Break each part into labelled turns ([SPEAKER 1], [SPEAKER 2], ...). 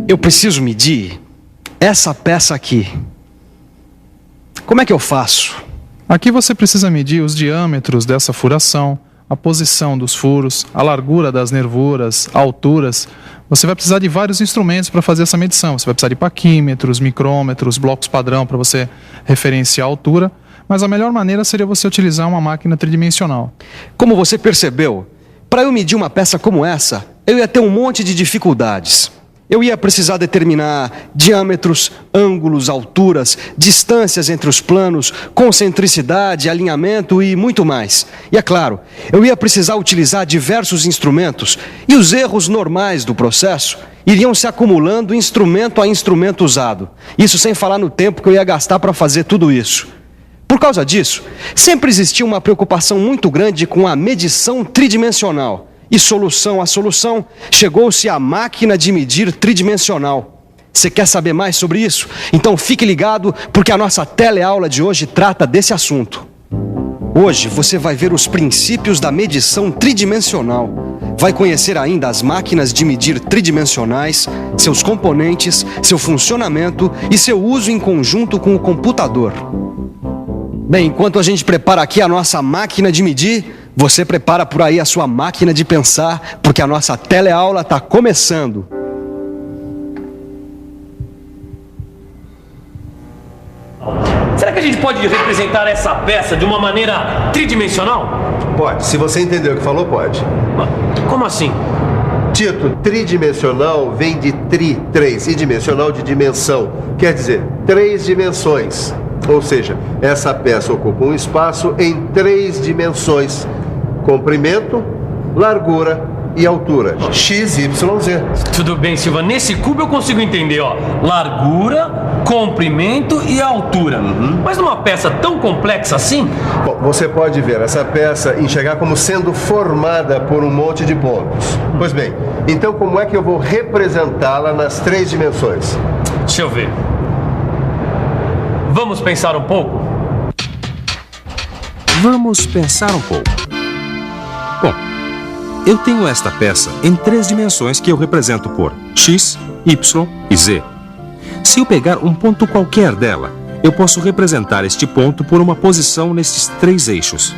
[SPEAKER 1] Eu preciso medir essa peça aqui. Como é que eu faço?
[SPEAKER 2] Aqui você precisa medir os diâmetros dessa furação, a posição dos furos, a largura das nervuras, alturas. Você vai precisar de vários instrumentos para fazer essa medição. Você vai precisar de paquímetros, micrômetros, blocos padrão para você referenciar a altura. Mas a melhor maneira seria você utilizar uma máquina tridimensional.
[SPEAKER 1] Como você percebeu, para eu medir uma peça como essa, eu ia ter um monte de dificuldades. Eu ia precisar determinar diâmetros, ângulos, alturas, distâncias entre os planos, concentricidade, alinhamento e muito mais. E é claro, eu ia precisar utilizar diversos instrumentos e os erros normais do processo iriam se acumulando instrumento a instrumento usado. Isso sem falar no tempo que eu ia gastar para fazer tudo isso. Por causa disso, sempre existiu uma preocupação muito grande com a medição tridimensional. E solução a solução, chegou-se à máquina de medir tridimensional. Você quer saber mais sobre isso? Então fique ligado, porque a nossa teleaula de hoje trata desse assunto. Hoje você vai ver os princípios da medição tridimensional. Vai conhecer ainda as máquinas de medir tridimensionais, seus componentes, seu funcionamento e seu uso em conjunto com o computador. Bem, enquanto a gente prepara aqui a nossa máquina de medir, você prepara por aí a sua máquina de pensar, porque a nossa teleaula está começando.
[SPEAKER 3] Será que a gente pode representar essa peça de uma maneira tridimensional?
[SPEAKER 4] Pode, se você entendeu o que falou, pode.
[SPEAKER 3] Como assim?
[SPEAKER 4] Tito, tridimensional vem de três, e dimensional de dimensão. Quer dizer, 3 dimensões. Ou seja, essa peça ocupa um espaço em 3 dimensões: comprimento, largura e altura. X, Y, Z.
[SPEAKER 3] Tudo bem, Silva. Nesse cubo eu consigo entender, ó, largura, comprimento e altura. Mas numa peça tão complexa assim...
[SPEAKER 4] Bom, você pode ver essa peça e enxergar como sendo formada por um monte de pontos. Pois bem, então como é que eu vou representá-la nas 3 dimensões?
[SPEAKER 3] Deixa eu ver. Vamos pensar um pouco?
[SPEAKER 5] Vamos pensar um pouco. Bom, eu tenho esta peça em 3 dimensões que eu represento por X, Y e Z. Se eu pegar um ponto qualquer dela, eu posso representar este ponto por uma posição nesses 3 eixos.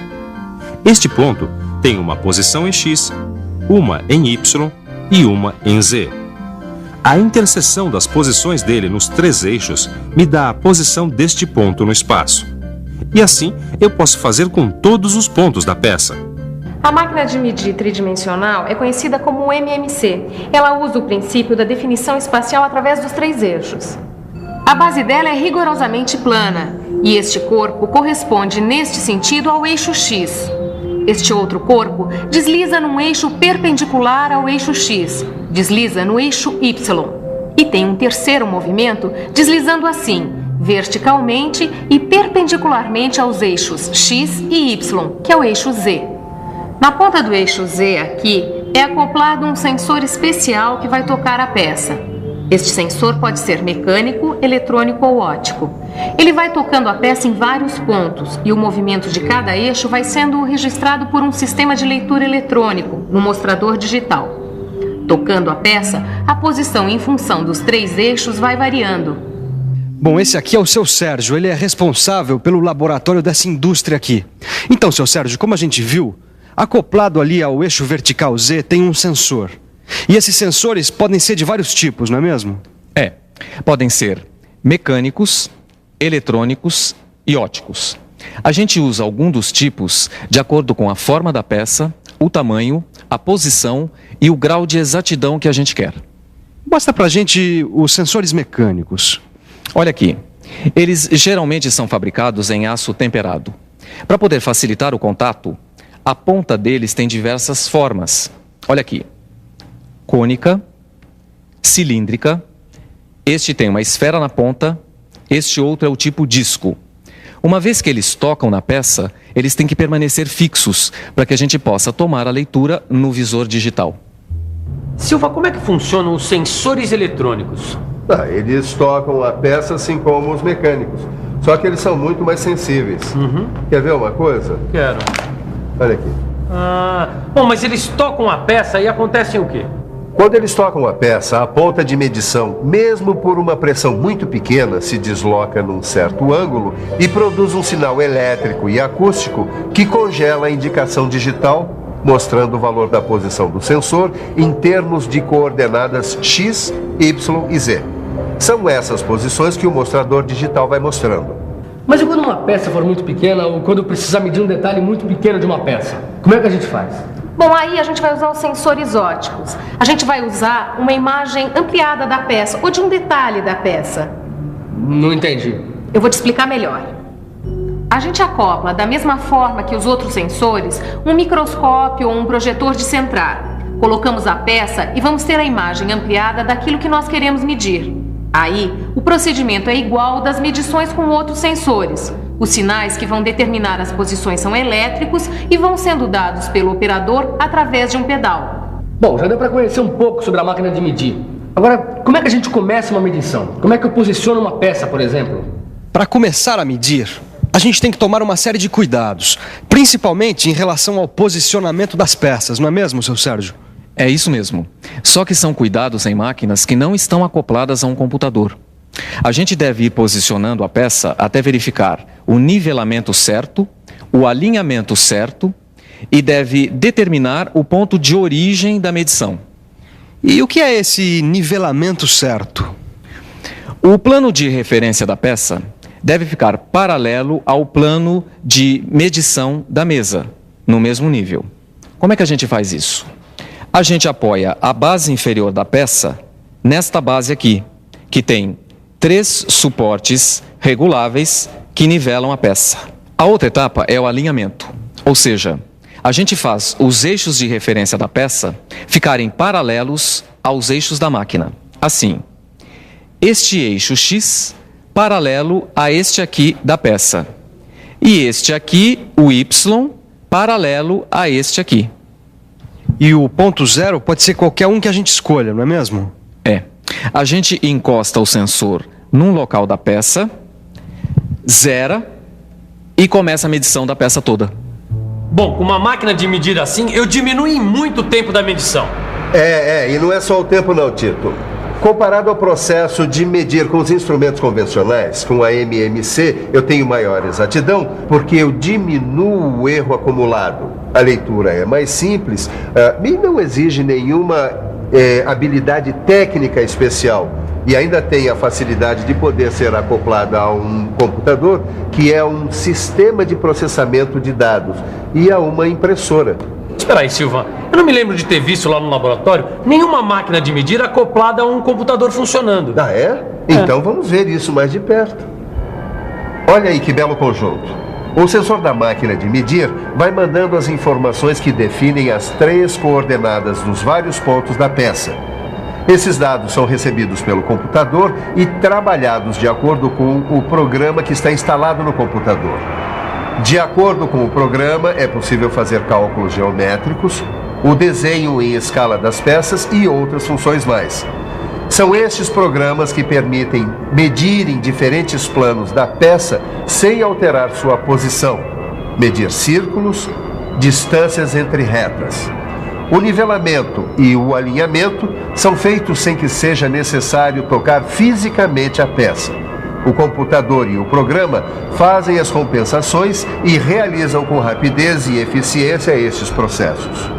[SPEAKER 5] Este ponto tem uma posição em X, uma em Y e uma em Z. A interseção das posições dele nos 3 eixos me dá a posição deste ponto no espaço. E assim eu posso fazer com todos os pontos da peça.
[SPEAKER 6] A máquina de medir tridimensional é conhecida como MMC. Ela usa o princípio da definição espacial através dos 3 eixos. A base dela é rigorosamente plana, e este corpo corresponde neste sentido ao eixo X. Este outro corpo desliza num eixo perpendicular ao eixo X, desliza no eixo Y. E tem um terceiro movimento deslizando assim, verticalmente e perpendicularmente aos eixos X e Y, que é o eixo Z. Na ponta do eixo Z aqui é acoplado um sensor especial que vai tocar a peça. Este sensor pode ser mecânico, eletrônico ou óptico. Ele vai tocando a peça em vários pontos e o movimento de cada eixo vai sendo registrado por um sistema de leitura eletrônico no mostrador digital. Tocando a peça, a posição em função dos 3 eixos vai variando.
[SPEAKER 1] Bom, esse aqui é o seu Sérgio, ele é responsável pelo laboratório dessa indústria aqui. Então, seu Sérgio, como a gente viu, acoplado ali ao eixo vertical Z tem um sensor. E esses sensores podem ser de vários tipos, não é mesmo?
[SPEAKER 7] Podem ser mecânicos, eletrônicos e ópticos. A gente usa algum dos tipos de acordo com a forma da peça, o tamanho, a posição e o grau de exatidão que a gente quer.
[SPEAKER 1] Mostra pra gente os sensores mecânicos.
[SPEAKER 7] Olha aqui, eles geralmente são fabricados em aço temperado. Para poder facilitar o contato, a ponta deles tem diversas formas. Olha aqui. Cônica, cilíndrica, este tem uma esfera na ponta, este outro é o tipo disco. Uma vez que eles tocam na peça, eles têm que permanecer fixos para que a gente possa tomar a leitura no visor digital.
[SPEAKER 3] Silva, como é que funcionam os sensores eletrônicos?
[SPEAKER 4] Eles tocam a peça assim como os mecânicos, só que eles são muito mais sensíveis. Quer ver uma coisa?
[SPEAKER 3] Quero.
[SPEAKER 4] Olha aqui.
[SPEAKER 3] Bom, mas eles tocam a peça e acontece o quê?
[SPEAKER 4] Quando eles tocam a peça, a ponta de medição, mesmo por uma pressão muito pequena, se desloca num certo ângulo e produz um sinal elétrico e acústico que congela a indicação digital, mostrando o valor da posição do sensor em termos de coordenadas X, Y e Z. São essas posições que o mostrador digital vai mostrando.
[SPEAKER 8] Mas e quando uma peça for muito pequena ou quando precisar medir um detalhe muito pequeno de uma peça? Como é que a gente faz?
[SPEAKER 6] Bom, aí a gente vai usar os sensores ópticos. A gente vai usar uma imagem ampliada da peça ou de um detalhe da peça.
[SPEAKER 8] Não entendi.
[SPEAKER 6] Eu vou te explicar melhor. A gente acopla, da mesma forma que os outros sensores, um microscópio ou um projetor de centrar. Colocamos a peça e vamos ter a imagem ampliada daquilo que nós queremos medir. Aí, o procedimento é igual ao das medições com outros sensores. Os sinais que vão determinar as posições são elétricos e vão sendo dados pelo operador através de um pedal.
[SPEAKER 8] Bom, já deu para conhecer um pouco sobre a máquina de medir. Agora, como é que a gente começa uma medição? Como é que eu posiciono uma peça, por exemplo?
[SPEAKER 1] Para começar a medir, a gente tem que tomar uma série de cuidados, principalmente em relação ao posicionamento das peças, não é mesmo, seu Sérgio?
[SPEAKER 7] É isso mesmo. Só que são cuidados em máquinas que não estão acopladas a um computador. A gente deve ir posicionando a peça até verificar o nivelamento certo, o alinhamento certo e deve determinar o ponto de origem da medição.
[SPEAKER 1] E o que é esse nivelamento certo?
[SPEAKER 7] O plano de referência da peça deve ficar paralelo ao plano de medição da mesa, no mesmo nível. Como é que a gente faz isso? A gente apoia a base inferior da peça nesta base aqui, que tem 3 suportes reguláveis que nivelam a peça. A outra etapa é o alinhamento, ou seja, a gente faz os eixos de referência da peça ficarem paralelos aos eixos da máquina. Assim, este eixo X paralelo a este aqui da peça e este aqui, o Y, paralelo a este aqui.
[SPEAKER 1] E o ponto zero pode ser qualquer um que a gente escolha, não é mesmo?
[SPEAKER 7] É. A gente encosta o sensor num local da peça, zera e começa a medição da peça toda.
[SPEAKER 3] Bom, com uma máquina de medir assim, eu diminuo em muito o tempo da medição.
[SPEAKER 4] E não é só o tempo não, Tito. Comparado ao processo de medir com os instrumentos convencionais, com a MMC, eu tenho maior exatidão porque eu diminuo o erro acumulado. A leitura é mais simples e não exige nenhuma habilidade técnica especial. E ainda tem a facilidade de poder ser acoplada a um computador, que é um sistema de processamento de dados, e a uma impressora.
[SPEAKER 3] Espera aí, Silvan. Eu não me lembro de ter visto lá no laboratório nenhuma máquina de medir acoplada a um computador funcionando.
[SPEAKER 4] Ah, é? Então vamos ver isso mais de perto. Olha aí que belo conjunto. O sensor da máquina de medir vai mandando as informações que definem as 3 coordenadas dos vários pontos da peça. Esses dados são recebidos pelo computador e trabalhados de acordo com o programa que está instalado no computador. De acordo com o programa, é possível fazer cálculos geométricos, o desenho em escala das peças e outras funções mais. São estes programas que permitem medir em diferentes planos da peça sem alterar sua posição, medir círculos, distâncias entre retas. O nivelamento e o alinhamento são feitos sem que seja necessário tocar fisicamente a peça. O computador e o programa fazem as compensações e realizam com rapidez e eficiência estes processos.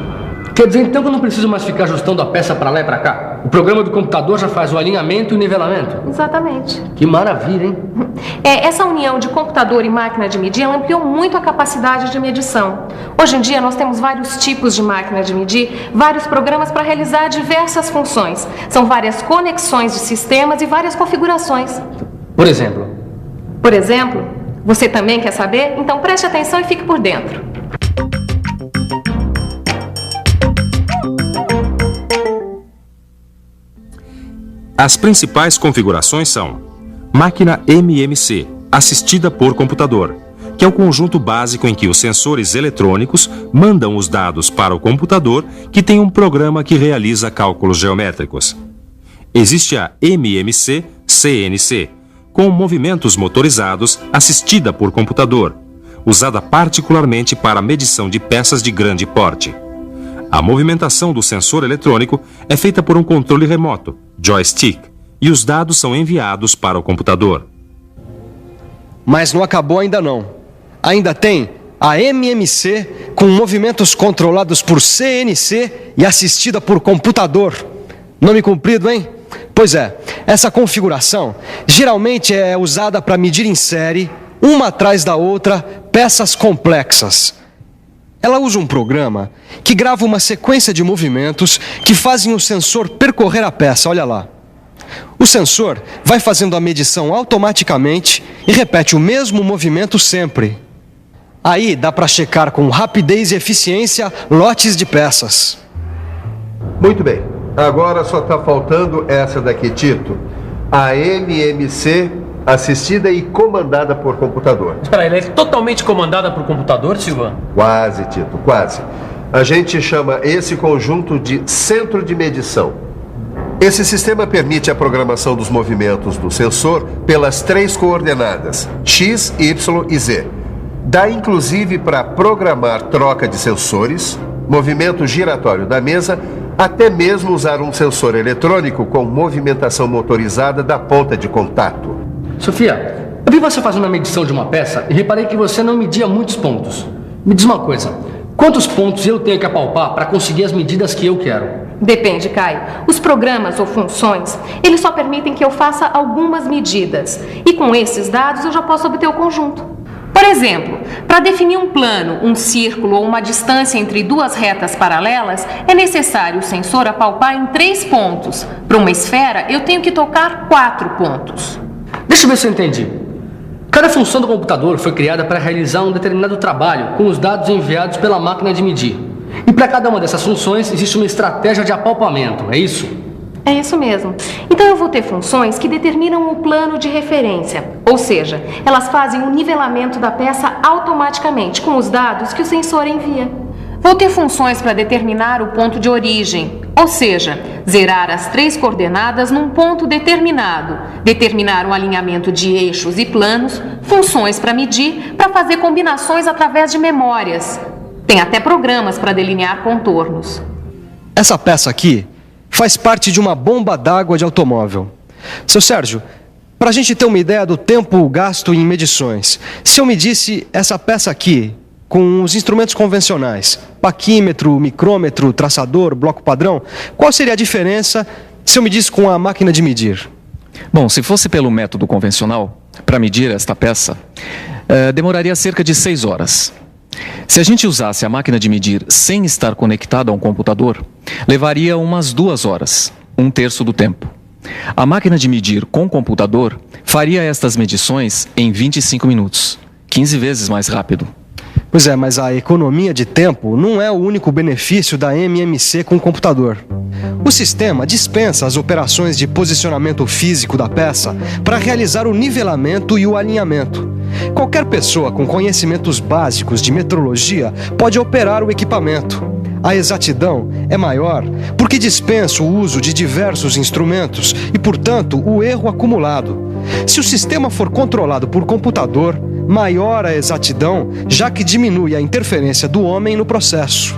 [SPEAKER 8] Quer dizer então que eu não preciso mais ficar ajustando a peça para lá e para cá? O programa do computador já faz o alinhamento e o nivelamento?
[SPEAKER 6] Exatamente.
[SPEAKER 8] Que maravilha, hein?
[SPEAKER 6] Essa união de computador e máquina de medir, ela ampliou muito a capacidade de medição. Hoje em dia nós temos vários tipos de máquina de medir, vários programas para realizar diversas funções. São várias conexões de sistemas e várias configurações.
[SPEAKER 8] Por exemplo?
[SPEAKER 6] Por exemplo, você também quer saber? Então preste atenção e fique por dentro.
[SPEAKER 5] As principais configurações são máquina MMC, assistida por computador, que é o conjunto básico em que os sensores eletrônicos mandam os dados para o computador, que tem um programa que realiza cálculos geométricos. Existe a MMC CNC, com movimentos motorizados, assistida por computador. usada particularmente para a medição de peças de grande porte. A movimentação do sensor eletrônico é feita por um controle remoto, joystick, e os dados são enviados para o computador.
[SPEAKER 1] Mas não acabou ainda não. Ainda tem a MMC com movimentos controlados por CNC e assistida por computador. Nome comprido, hein? Pois é, essa configuração geralmente é usada para medir em série, uma atrás da outra, peças complexas. Ela usa um programa que grava uma sequência de movimentos que fazem o sensor percorrer a peça, olha lá. O sensor vai fazendo a medição automaticamente e repete o mesmo movimento sempre. Aí dá para checar com rapidez e eficiência lotes de peças.
[SPEAKER 4] Muito bem. Agora só está faltando essa daqui, Tito. A MMC assistida e comandada por computador.
[SPEAKER 3] Espera, ela é totalmente comandada por computador, Silva?
[SPEAKER 4] Quase, Tito, quase. A gente chama esse conjunto de centro de medição. Esse sistema permite a programação dos movimentos do sensor pelas 3 coordenadas, X, Y e Z. Dá inclusive para programar troca de sensores, movimento giratório da mesa, até mesmo usar um sensor eletrônico com movimentação motorizada da ponta de contato.
[SPEAKER 8] Sofia, eu vi você fazendo uma medição de uma peça e reparei que você não media muitos pontos. Me diz uma coisa, quantos pontos eu tenho que apalpar para conseguir as medidas que eu quero?
[SPEAKER 6] Depende, Caio. Os programas ou funções, eles só permitem que eu faça algumas medidas. E com esses dados eu já posso obter o conjunto. Por exemplo, para definir um plano, um círculo ou uma distância entre 2 retas paralelas, é necessário o sensor apalpar em 3 pontos. Para uma esfera, eu tenho que tocar 4 pontos.
[SPEAKER 8] Deixa eu ver se eu entendi. Cada função do computador foi criada para realizar um determinado trabalho com os dados enviados pela máquina de medir. E para cada uma dessas funções existe uma estratégia de apalpamento, é isso?
[SPEAKER 6] É isso mesmo. Então eu vou ter funções que determinam o plano de referência, ou seja, elas fazem o nivelamento da peça automaticamente com os dados que o sensor envia. Vou ter funções para determinar o ponto de origem, ou seja, zerar as 3 coordenadas num ponto determinado, determinar o alinhamento de eixos e planos, funções para medir, para fazer combinações através de memórias. Tem até programas para delinear contornos.
[SPEAKER 1] Essa peça aqui faz parte de uma bomba d'água de automóvel. Seu Sérgio, para a gente ter uma ideia do tempo gasto em medições, se eu medisse essa peça aqui com os instrumentos convencionais, paquímetro, micrômetro, traçador, bloco padrão, qual seria a diferença se eu medisse com a máquina de medir?
[SPEAKER 7] Bom, se fosse pelo método convencional, para medir esta peça, demoraria cerca de 6 horas. Se a gente usasse a máquina de medir sem estar conectada a um computador, levaria umas 2 horas, 1/3 do tempo. A máquina de medir com computador faria estas medições em 25 minutos, 15 vezes mais rápido.
[SPEAKER 1] Pois é, mas a economia de tempo não é o único benefício da MMC com o computador. O sistema dispensa as operações de posicionamento físico da peça para realizar o nivelamento e o alinhamento. Qualquer pessoa com conhecimentos básicos de metrologia pode operar o equipamento. A exatidão é maior porque dispensa o uso de diversos instrumentos e, portanto, o erro acumulado. Se o sistema for controlado por computador, maior a exatidão, já que diminui a interferência do homem no processo.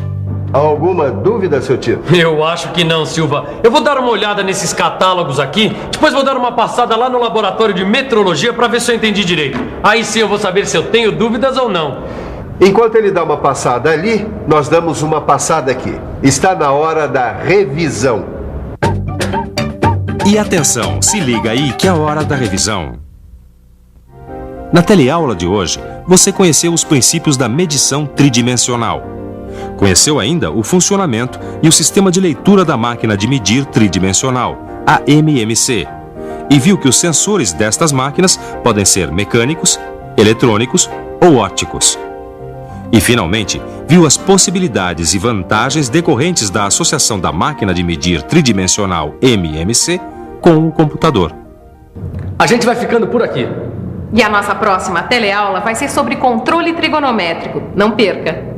[SPEAKER 4] Alguma dúvida, seu Tito?
[SPEAKER 3] Eu acho que não, Silva. Eu vou dar uma olhada nesses catálogos aqui, depois vou dar uma passada lá no laboratório de metrologia para ver se eu entendi direito. Aí sim eu vou saber se eu tenho dúvidas ou não.
[SPEAKER 4] Enquanto ele dá uma passada ali, nós damos uma passada aqui. Está na hora da revisão.
[SPEAKER 5] E atenção, se liga aí que é a hora da revisão. Na teleaula de hoje, você conheceu os princípios da medição tridimensional. Conheceu ainda o funcionamento e o sistema de leitura da máquina de medir tridimensional, a MMC, e viu que os sensores destas máquinas podem ser mecânicos, eletrônicos ou ópticos. E, finalmente, viu as possibilidades e vantagens decorrentes da associação da máquina de medir tridimensional MMC com o computador.
[SPEAKER 8] A gente vai ficando por aqui.
[SPEAKER 6] E a nossa próxima teleaula vai ser sobre controle trigonométrico. Não perca!